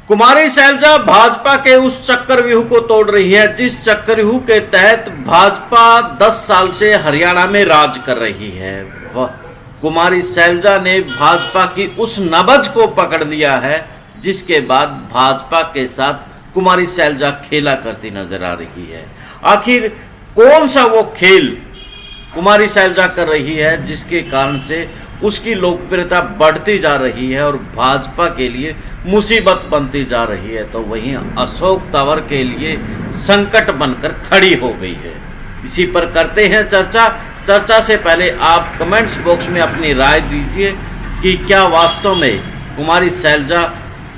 कुमारी शैलजा भाजपा के उस चक्रव्यूह को तोड़ रही है जिस चक्रव्यूह के तहत भाजपा 10 साल से हरियाणा में राज कर रही है। कुमारी शैलजा ने भाजपा की उस नब्ज को पकड़ लिया है जिसके बाद भाजपा के साथ कुमारी शैलजा खेला करती नजर आ रही है। आखिर कौन सा वो खेल कुमारी शैलजा कर रही है जिसके कारण से उसकी लोकप्रियता बढ़ती जा रही है और भाजपा के लिए मुसीबत बनती जा रही है, तो वहीं अशोक तंवर के लिए संकट बनकर खड़ी हो गई है। इसी पर करते हैं चर्चा से पहले आप कमेंट्स बॉक्स में अपनी राय दीजिए कि क्या वास्तव में कुमारी शैलजा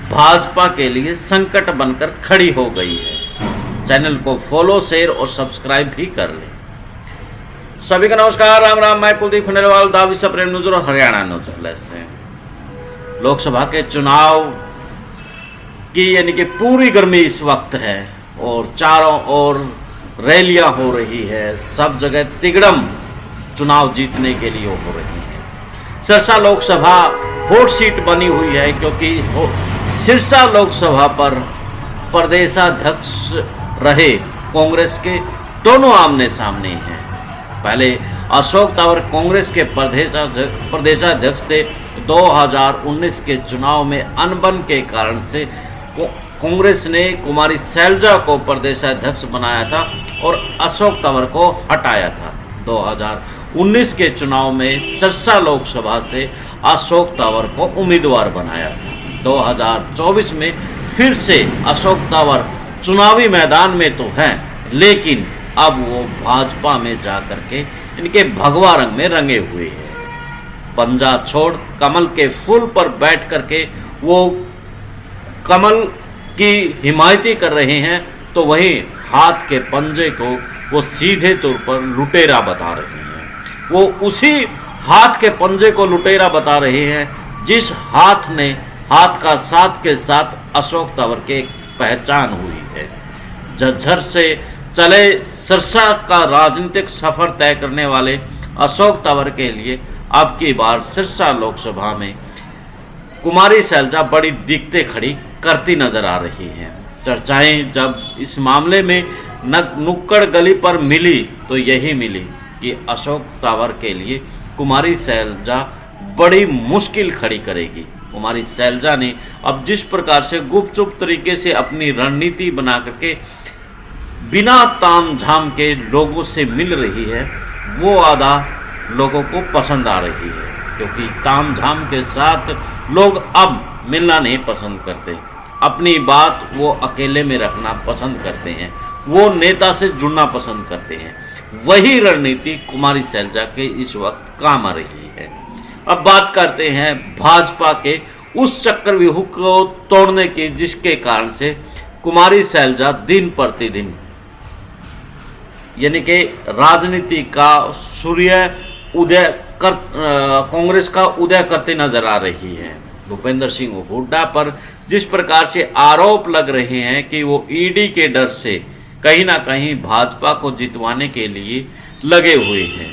भाजपा के लिए संकट बनकर खड़ी हो गई है। चैनल को फॉलो, शेयर और सब्सक्राइब भी कर लें। सभी का नमस्कार, राम राम। मैं कुलदीप खंडेलवाल, दावी सप्रेम न्यूज और हरियाणा न्यूज फ्लैश से। लोकसभा के चुनाव की यानी कि पूरी गर्मी इस वक्त है और चारों ओर रैलियां हो रही है। सब जगह तिगड़म चुनाव जीतने के लिए हो रही है। सिरसा लोकसभा हॉट सीट बनी हुई है क्योंकि सिरसा लोकसभा पर प्रदेशाध्यक्ष रहे कांग्रेस के दोनों आमने सामने हैं। पहले अशोक तंवर कांग्रेस के प्रदेशाध्यक्ष थे। 2019 के चुनाव में अनबन के कारण से कांग्रेस ने कुमारी शैलजा को प्रदेशाध्यक्ष बनाया था और अशोक तंवर को हटाया था। 2019 के चुनाव में सिरसा लोकसभा से अशोक तंवर को उम्मीदवार बनाया था। 2024 में फिर से अशोक तंवर चुनावी मैदान में तो हैं, लेकिन अब वो भाजपा में जाकर के इनके भगवा रंग में रंगे हुए हैं। पंजा छोड़ कमल के फूल पर बैठ करके वो कमल की हिमायती कर रहे हैं, तो वहीं हाथ के पंजे को वो सीधे तौर पर लुटेरा बता रहे हैं। वो उसी हाथ के पंजे को लुटेरा बता रहे हैं जिस हाथ का साथ के साथ अशोक तंवर की पहचान हुई है। झज्जर से चले सिरसा का राजनीतिक सफर तय करने वाले अशोक तंवर के लिए अब की बार सिरसा लोकसभा में कुमारी शैलजा बड़ी दिक्कतें खड़ी करती नजर आ रही हैं। चर्चाएं जब इस मामले में नुक्कड़ गली पर मिली तो यही मिली कि अशोक तंवर के लिए कुमारी शैलजा बड़ी मुश्किल खड़ी करेगी। कुमारी शैलजा ने अब जिस प्रकार से गुपचुप तरीके से अपनी रणनीति बना करके बिना ताम झाम के लोगों से मिल रही है, वो आधा लोगों को पसंद आ रही है, क्योंकि ताम झाम के साथ लोग अब मिलना नहीं पसंद करते। अपनी बात वो अकेले में रखना पसंद करते हैं, वो नेता से जुड़ना पसंद करते हैं। वही रणनीति कुमारी शैलजा के इस वक्त काम आ रही है। अब बात करते हैं भाजपा के उस चक्रव्यूह को तोड़ने की जिसके कारण से कुमारी शैलजा दिन प्रतिदिन यानी कि राजनीति का सूर्य उदय कर कांग्रेस का उदय करते नजर आ रही है। भूपेंद्र सिंह हुड्डा पर जिस प्रकार से आरोप लग रहे हैं कि वो ईडी के डर से कहीं ना कहीं भाजपा को जितवाने के लिए लगे हुए हैं,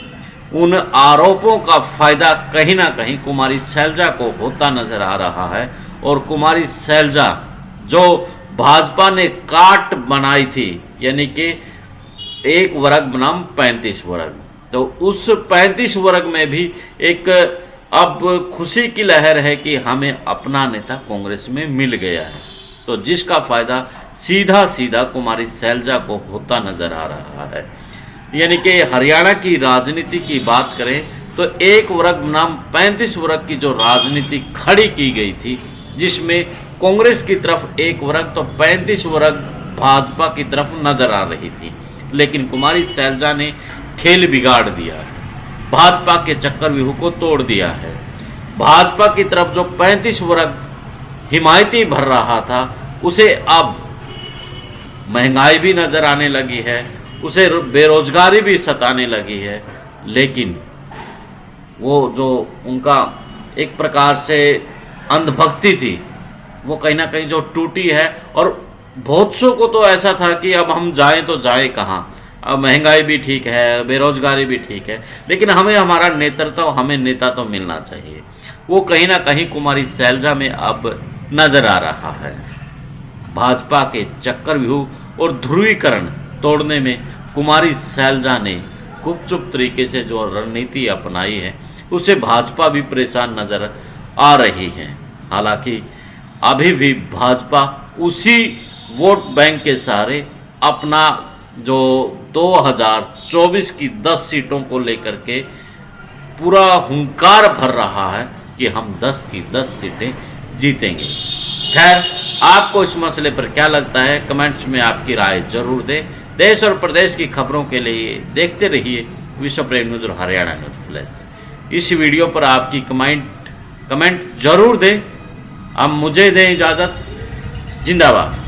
उन आरोपों का फायदा कहीं ना कहीं कुमारी शैलजा को होता नजर आ रहा है। और कुमारी शैलजा जो भाजपा ने काट बनाई थी, यानी कि एक वर्ग बनाम 35 वर्ग, तो उस 35 वर्ग में भी एक अब खुशी की लहर है कि हमें अपना नेता कांग्रेस में मिल गया है। तो जिसका फायदा सीधा सीधा कुमारी शैलजा को होता नजर आ रहा है। यानी कि हरियाणा की राजनीति की बात करें तो एक वर्ग बनाम 35 वर्ग की जो राजनीति खड़ी की गई थी, जिसमें कांग्रेस की तरफ एक वर्ग तो 35 वर्ग भाजपा की तरफ नजर आ रही थी, लेकिन कुमारी शैलजा ने खेल बिगाड़ दिया, भाजपा के चक्रव्यूह को तोड़ दिया है। भाजपा की तरफ जो 35 वर्ग हिमायती भर रहा था, उसे अब महंगाई भी नजर आने लगी है, उसे बेरोजगारी भी सताने लगी है। लेकिन वो जो उनका एक प्रकार से अंधभक्ति थी, वो कहीं ना कहीं जो टूटी है। और बहुत सौ को तो ऐसा था कि अब हम जाएं तो जाएं कहाँ, अब महंगाई भी ठीक है, बेरोजगारी भी ठीक है, लेकिन हमें हमारा नेतृत्व, हमें नेता तो मिलना चाहिए। वो कहीं ना कहीं कुमारी शैलजा में अब नजर आ रहा है। भाजपा के चक्रव्यूह और ध्रुवीकरण तोड़ने में कुमारी शैलजा ने गुपचुप तरीके से जो रणनीति अपनाई है उसे भाजपा भी परेशान नजर आ रही है। हालांकि अभी भी भाजपा उसी वोट बैंक के सहारे अपना जो 2024 की 10 सीटों को लेकर के पूरा हुंकार भर रहा है कि हम 10 की 10 सीटें जीतेंगे। खैर, आपको इस मसले पर क्या लगता है, कमेंट्स में आपकी राय जरूर दें। देश और प्रदेश की खबरों के लिए देखते रहिए विश्व प्रेम न्यूज़ और हरियाणा न्यूज़ फ्लैश। इस वीडियो पर आपकी कमेंट जरूर दें। अब मुझे दें इजाज़त। जिंदाबाद।